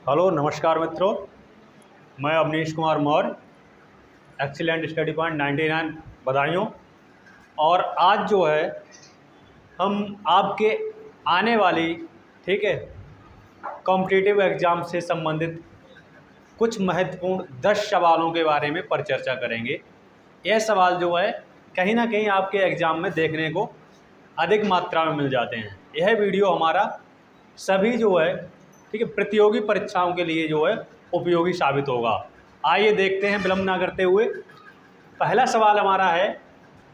Hello नमस्कार मित्रों, मैं Avnish Kumar Maurya, excellent study point 99 बधाइयों। और आज जो है हम आपके आने वाली कॉम्पिटिटिव एग्ज़ाम से संबंधित कुछ महत्वपूर्ण 10 सवालों के बारे में परिचर्चा करेंगे। यह सवाल जो है कहीं ना कहीं आपके एग्ज़ाम में देखने को अधिक मात्रा में मिल जाते हैं। यह वीडियो हमारा सभी जो है प्रतियोगी परीक्षाओं के लिए जो है उपयोगी साबित होगा। आइए देखते हैं विलंब ना करते हुए। पहला सवाल हमारा है,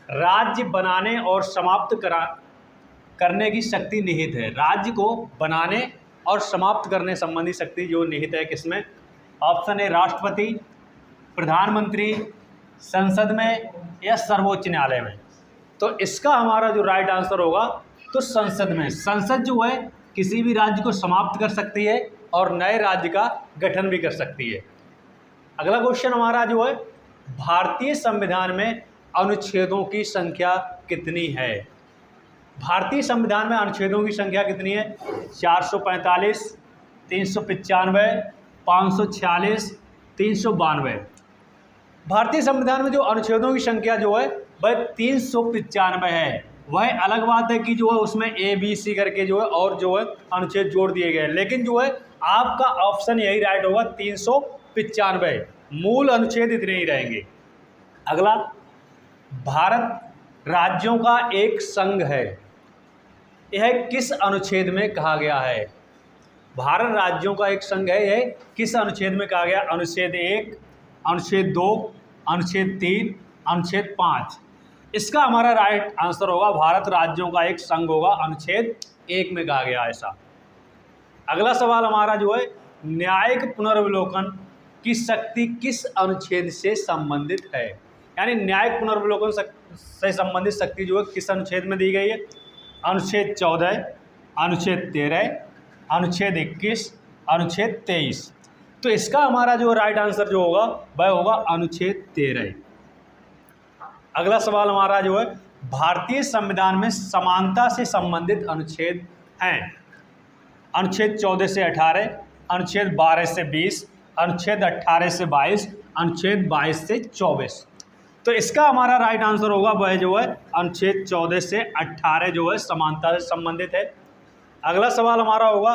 राज्य बनाने और समाप्त करने की शक्ति निहित है। राज्य को बनाने और समाप्त करने संबंधी शक्ति जो निहित है किसमें? ऑप्शन ए राष्ट्रपति, प्रधानमंत्री, संसद में या सर्वोच्च न्यायालय में। तो इसका हमारा जो राइट आंसर होगा तो संसद में। संसद जो है किसी भी राज्य को समाप्त कर सकती है और नए राज्य का गठन भी कर सकती है। अगला क्वेश्चन हमारा जो है, भारतीय संविधान में अनुच्छेदों की संख्या कितनी है? भारतीय संविधान में अनुच्छेदों की संख्या कितनी है? 445, 395, 546, 392। भारतीय संविधान में जो अनुच्छेदों की संख्या जो है वह 395 है। वह अलग बात है कि जो है उसमें ए बी सी करके जो है और जो है अनुच्छेद जोड़ दिए गए, लेकिन जो है आपका ऑप्शन यही राइट होगा, 395। मूल अनुच्छेद इतने ही रहेंगे। अगला, भारत राज्यों का एक संघ है, यह किस अनुच्छेद में कहा गया है? भारत राज्यों का एक संघ है, यह किस अनुच्छेद में कहा गया? अनुच्छेद 1, अनुच्छेद 2, अनुच्छेद 3, अनुच्छेद 5। इसका हमारा राइट आंसर होगा भारत राज्यों का एक संघ होगा, अनुच्छेद 1 में कहा गया ऐसा। अगला सवाल हमारा जो है, न्यायिक पुनर्विलोकन की शक्ति किस अनुच्छेद से संबंधित है? यानी न्यायिक पुनर्विलोकन से संबंधित शक्ति जो है किस अनुच्छेद में दी गई है? अनुच्छेद 14, अनुच्छेद 13, अनुच्छेद 21, अनुच्छेद 23। तो इसका हमारा जो राइट आंसर जो होगा वह होगा अनुच्छेद 13। अगला सवाल हमारा जो है, भारतीय संविधान में समानता से संबंधित अनुच्छेद हैं। अनुच्छेद 14 से 18, अनुच्छेद 12 से 20, अनुच्छेद 18 से 22, अनुच्छेद 22 से 24। तो इसका हमारा राइट आंसर होगा वह जो है अनुच्छेद 14 से 18 जो है समानता से संबंधित है। अगला सवाल हमारा होगा,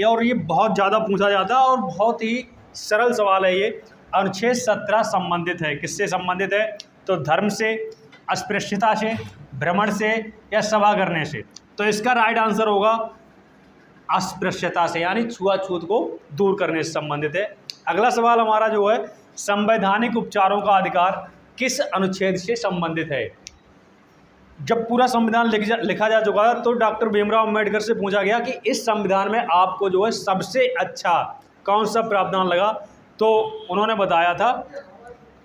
और ये बहुत ज़्यादा पूछा जाता है और बहुत ही सरल सवाल है ये, अनुच्छेद 17 संबंधित है, किससे संबंधित है? तो धर्म से, अस्पृश्यता से, भ्रमण से या सभा करने से। तो इसका राइट आंसर होगा अस्पृश्यता से, यानी छुआछूत को दूर करने से संबंधित है। अगला सवाल हमारा जो है, संवैधानिक उपचारों का अधिकार किस अनुच्छेद से संबंधित है? जब पूरा संविधान लिखा जा चुका था तो डॉक्टर भीमराव अम्बेडकर से पूछा गया कि इस संविधान में आपको जो है सबसे अच्छा कौन सा प्रावधान लगा? तो उन्होंने बताया था,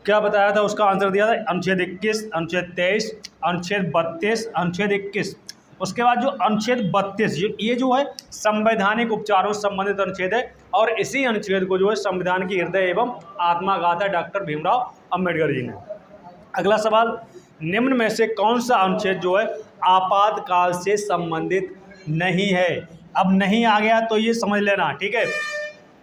क्या बताया था? उसका आंसर दिया था अनुच्छेद 21, अनुच्छेद 23, अनुच्छेद 32, अनुच्छेद 21। उसके बाद जो अनुच्छेद 32 ये जो है संवैधानिक उपचारों से संबंधित अनुच्छेद है और इसी अनुच्छेद को जो है संविधान की हृदय एवं आत्मा कहा था डॉक्टर भीमराव अम्बेडकर जी ने। अगला सवाल, निम्न में से कौन सा अनुच्छेद जो है आपातकाल से संबंधित नहीं है? अब नहीं आ गया तो ये समझ लेना, ठीक है।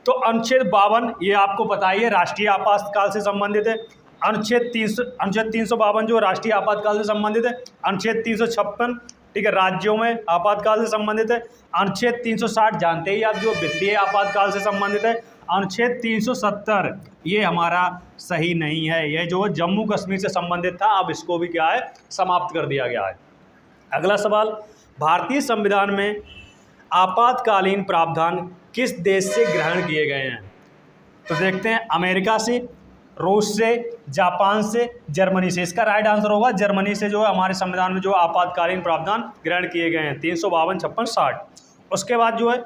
तो अनुच्छेद 52 ये आपको पता ही है, राष्ट्रीय आपातकाल से संबंधित है। अनुच्छेद 352 जो राष्ट्रीय आपातकाल से संबंधित है। अनुच्छेद 356 ठीक है, राज्यों में आपातकाल से संबंधित है। अनुच्छेद 360 जानते ही आप, जो वित्तीय आपातकाल से संबंधित है। अनुच्छेद 370 ये हमारा सही नहीं है, यह जो जम्मू कश्मीर से संबंधित था, अब इसको भी क्या है, समाप्त कर दिया गया है। अगला सवाल, भारतीय संविधान में आपातकालीन प्रावधान किस देश से ग्रहण किए गए हैं? तो देखते हैं, अमेरिका से, रूस से, जापान से, जर्मनी से। इसका राइट आंसर होगा जर्मनी से जो है हमारे संविधान में जो आपातकालीन प्रावधान ग्रहण किए गए हैं, 352, 56, 60। उसके बाद जो है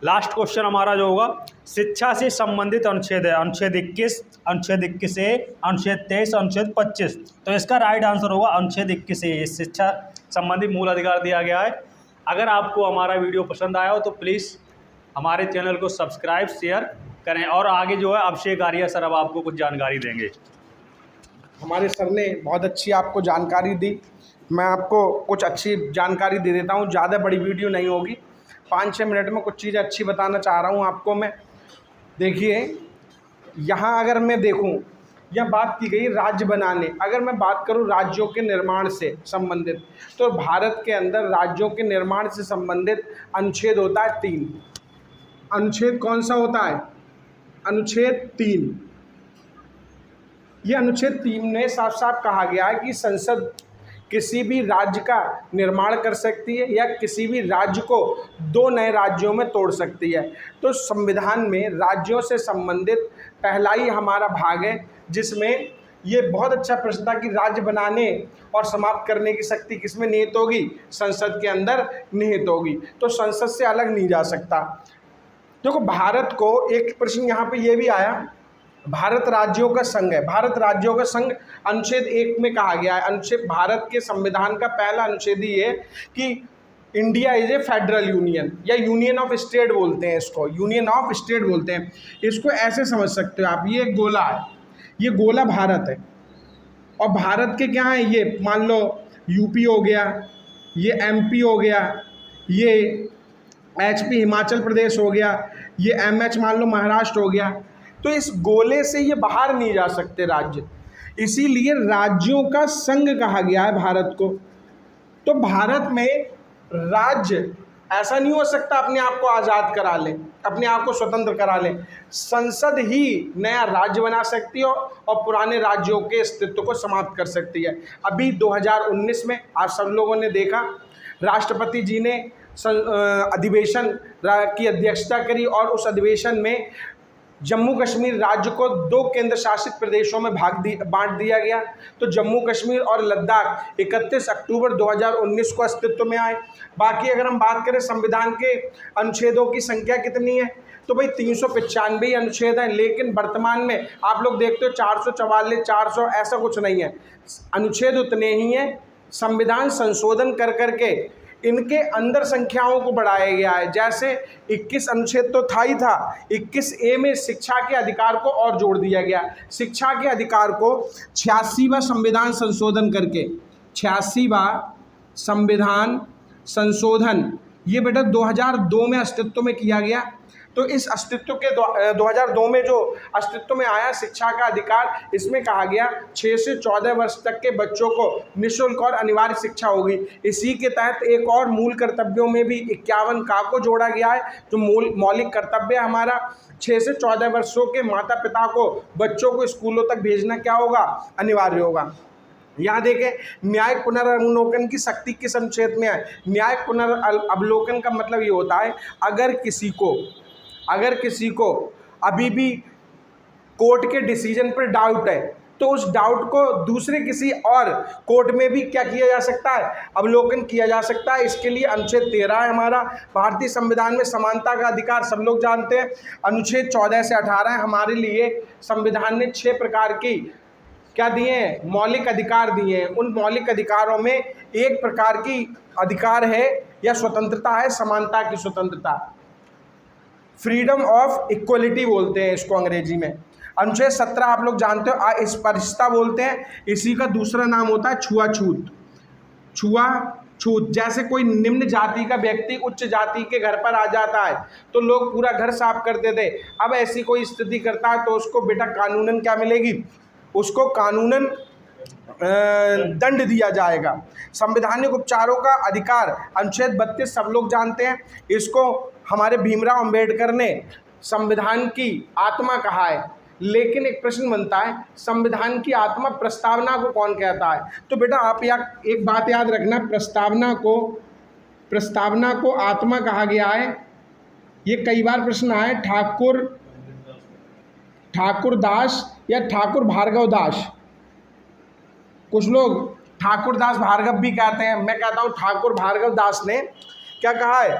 लास्ट क्वेश्चन हमारा जो होगा, शिक्षा से संबंधित अनुच्छेद है। अनुच्छेद 21, अनुच्छेद 21A, अनुच्छेद 23, अनुच्छेद 25। तो इसका राइट आंसर होगा अनुच्छेद 21A, शिक्षा संबंधी मूल अधिकार दिया गया है। अगर आपको हमारा वीडियो पसंद आया हो तो प्लीज़ हमारे चैनल को सब्सक्राइब, शेयर करें। और आगे जो है अभिषेक आर्या सर अब आपको कुछ जानकारी देंगे। हमारे सर ने बहुत अच्छी आपको जानकारी दी। मैं आपको कुछ अच्छी जानकारी दे देता हूँ, ज़्यादा बड़ी वीडियो नहीं होगी, 5-6 मिनट में कुछ चीज़ें अच्छी बताना चाह रहा हूँ आपको मैं। देखिए, यहाँ अगर मैं देखूं, यह बात की गई राज्य बनाने, अगर मैं बात करूं राज्यों के निर्माण से संबंधित, तो भारत के अंदर राज्यों के निर्माण से संबंधित अनुच्छेद होता है 3। अनुच्छेद कौन सा होता है? अनुच्छेद 3। ये अनुच्छेद 3 में साफ साफ कहा गया है कि संसद किसी भी राज्य का निर्माण कर सकती है या किसी भी राज्य को 2 नए राज्यों में तोड़ सकती है। तो संविधान में राज्यों से संबंधित पहला ही हमारा भाग है, जिसमें ये बहुत अच्छा प्रश्न था कि राज्य बनाने और समाप्त करने की शक्ति किसमें निहित होगी? संसद के अंदर निहित होगी। तो संसद से अलग नहीं जा सकता। देखो, भारत को एक प्रश्न यहाँ पे ये भी आया, भारत राज्यों का संघ है। भारत राज्यों का संघ अनुच्छेद 1 में कहा गया है, अनुच्छेद भारत के संविधान का पहला अनुच्छेद ही है कि India is a federal union, या यूनियन ऑफ स्टेट बोलते हैं इसको, यूनियन ऑफ स्टेट बोलते हैं इसको। ऐसे समझ सकते हो आप, ये एक गोला है, ये गोला भारत है, और भारत के क्या है, ये मान लो यूपी हो गया, ये एमपी हो गया, ये एचपी हिमाचल प्रदेश हो गया, ये एमएच मान लो महाराष्ट्र हो गया। तो इस गोले से ये बाहर नहीं जा सकते राज्य, इसीलिए राज्यों का संघ कहा गया है भारत को। तो भारत में राज्य ऐसा नहीं हो सकता अपने आप को आज़ाद करा लें, अपने आप को स्वतंत्र करा लें। संसद ही नया राज्य बना सकती है और पुराने राज्यों के अस्तित्व को समाप्त कर सकती है। अभी 2019 में आप सब लोगों ने देखा, राष्ट्रपति जी ने अधिवेशन की अध्यक्षता करी और उस अधिवेशन में जम्मू कश्मीर राज्य को 2 केंद्र शासित प्रदेशों में बांट दिया गया। तो जम्मू कश्मीर और लद्दाख 31 अक्टूबर 2019 को अस्तित्व में आए। बाकी अगर हम बात करें संविधान के अनुच्छेदों की संख्या कितनी है, तो भाई 395 अनुच्छेद हैं, लेकिन वर्तमान में आप लोग देखते हो 444, 400 ऐसा कुछ नहीं है, अनुच्छेद उतने ही हैं। संविधान संशोधन कर करके इनके अंदर संख्याओं को बढ़ाया गया है। जैसे 21 अनुच्छेद तो था ही था, 21A में शिक्षा के अधिकार को और जोड़ दिया गया। शिक्षा के अधिकार को 86वां संविधान संशोधन करके, 86वां संविधान संशोधन ये बेटा 2002 में अस्तित्व में किया गया। तो इस अस्तित्व के 2002 में जो अस्तित्व में आया शिक्षा का अधिकार, इसमें कहा गया 6 से 14 वर्ष तक के बच्चों को निःशुल्क और अनिवार्य शिक्षा होगी। इसी के तहत एक और मूल कर्तव्यों में भी 51 का को जोड़ा गया है। जो मौलिक कर्तव्य हमारा 6 से 14 वर्षों के माता पिता को बच्चों को स्कूलों तक भेजना क्या होगा? अनिवार्य होगा। यहाँ देखें, न्यायिक पुनर्अवलोकन की शक्ति किस अनुच्छेद में है? न्यायिक पुनर्अवलोकन का मतलब ये होता है, अगर किसी को अभी भी कोर्ट के डिसीजन पर डाउट है, तो उस डाउट को दूसरे किसी और कोर्ट में भी क्या किया जा सकता है? अवलोकन किया जा सकता है। इसके लिए अनुच्छेद 13 है हमारा। भारतीय संविधान में समानता का अधिकार सब लोग जानते हैं। अनुच्छेद 14 से 18 हमारे लिए संविधान ने 6 प्रकार की क्या दिए हैं? मौलिक अधिकार दिए हैं। उन मौलिक अधिकारों में एक प्रकार की अधिकार है या स्वतंत्रता है, समानता की स्वतंत्रता, फ्रीडम ऑफ इक्वलिटी बोलते हैं इसको अंग्रेजी में। अनुच्छेद 17 आप लोग जानते हो, अस्पृश्यता बोलते हैं। इसी का दूसरा नाम होता है छुआछूत। जैसे कोई निम्न जाति का व्यक्ति उच्च जाति के घर पर आ जाता है तो लोग पूरा घर साफ करते थे, अब ऐसी कोई स्थिति करता है तो उसको बेटा कानूनन क्या मिलेगी? उसको कानूनन दंड दिया जाएगा। संवैधानिक उपचारों का अधिकार अनुच्छेद 32 सब लोग जानते हैं। इसको हमारे भीमराव अंबेडकर ने संविधान की आत्मा कहा है। लेकिन एक प्रश्न बनता है, संविधान की आत्मा प्रस्तावना को कौन कहता है? तो बेटा आप एक बात याद रखना, प्रस्तावना को आत्मा कहा गया है। ये कई बार प्रश्न आए, ठाकुर दास या ठाकुर भार्गव दास। कुछ लोग ठाकुर दास भार्गव भी कहते हैं, मैं कहता हूँ ठाकुर भार्गव दास ने क्या कहा है?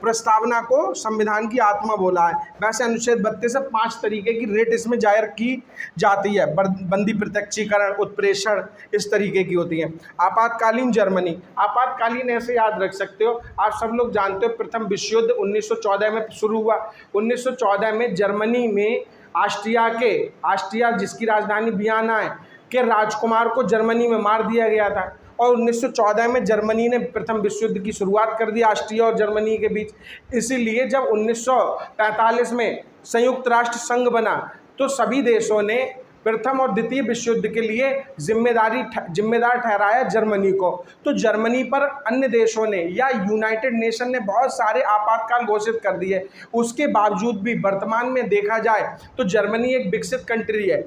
प्रस्तावना को संविधान की आत्मा बोला है। वैसे अनुच्छेद 32 से 5 तरीके की रेट इसमें जाहिर की जाती है, बंदी, प्रत्यक्षीकरण, उत्प्रेषण, इस तरीके की होती हैं। आपातकालीन जर्मनी, आपातकालीन ऐसे याद रख सकते हो, आप सब लोग जानते हो प्रथम विश्व युद्ध 1914 में शुरू हुआ। 1914 में जर्मनी में ऑस्ट्रिया जिसकी राजधानी वियना है, के राजकुमार को जर्मनी में मार दिया गया था। और 1914 में जर्मनी ने प्रथम विश्व युद्ध की शुरुआत कर दी ऑस्ट्रिया और जर्मनी के बीच। इसीलिए जब 1945 में संयुक्त राष्ट्र संघ बना तो सभी देशों ने प्रथम और द्वितीय विश्व युद्ध के लिए जिम्मेदार ठहराया जर्मनी को। तो जर्मनी पर अन्य देशों ने या यूनाइटेड नेशन ने बहुत सारे आपातकाल घोषित कर दिए। उसके बावजूद भी वर्तमान में देखा जाए तो जर्मनी एक विकसित कंट्री है।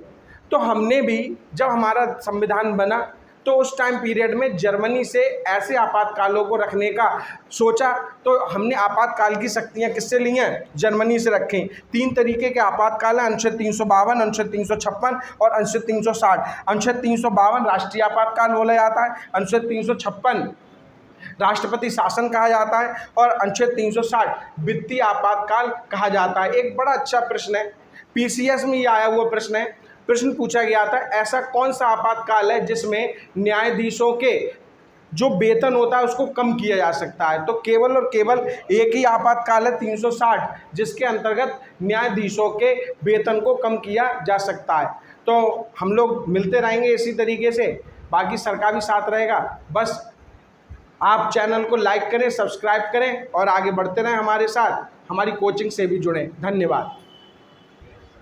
तो हमने भी जब हमारा संविधान बना तो उस टाइम पीरियड में जर्मनी से ऐसे आपातकालों को रखने का सोचा, तो हमने आपातकाल की शक्तियाँ किससे ली हैं? जर्मनी से रखें। 3 तरीके के आपातकाल हैं, अनुच्छेद 352, अनुच्छेद 356 और अनुच्छेद 360। अनुच्छेद 352 राष्ट्रीय आपातकाल बोला जाता है, अनुच्छेद 356 राष्ट्रपति शासन कहा जाता है और अनुच्छेद 360 वित्तीय आपातकाल कहा जाता है। एक बड़ा अच्छा प्रश्न है, पीसीएस में ये आया हुआ प्रश्न है। प्रश्न पूछा गया था, ऐसा कौन सा आपातकाल है जिसमें न्यायाधीशों के जो वेतन होता है उसको कम किया जा सकता है? तो केवल और केवल एक ही आपातकाल है 360, जिसके अंतर्गत न्यायाधीशों के वेतन को कम किया जा सकता है। तो हम लोग मिलते रहेंगे इसी तरीके से, बाकी सरकार भी साथ रहेगा। बस आप चैनल को लाइक करें, सब्सक्राइब करें और आगे बढ़ते रहें हमारे साथ, हमारी कोचिंग से भी जुड़ें। धन्यवाद।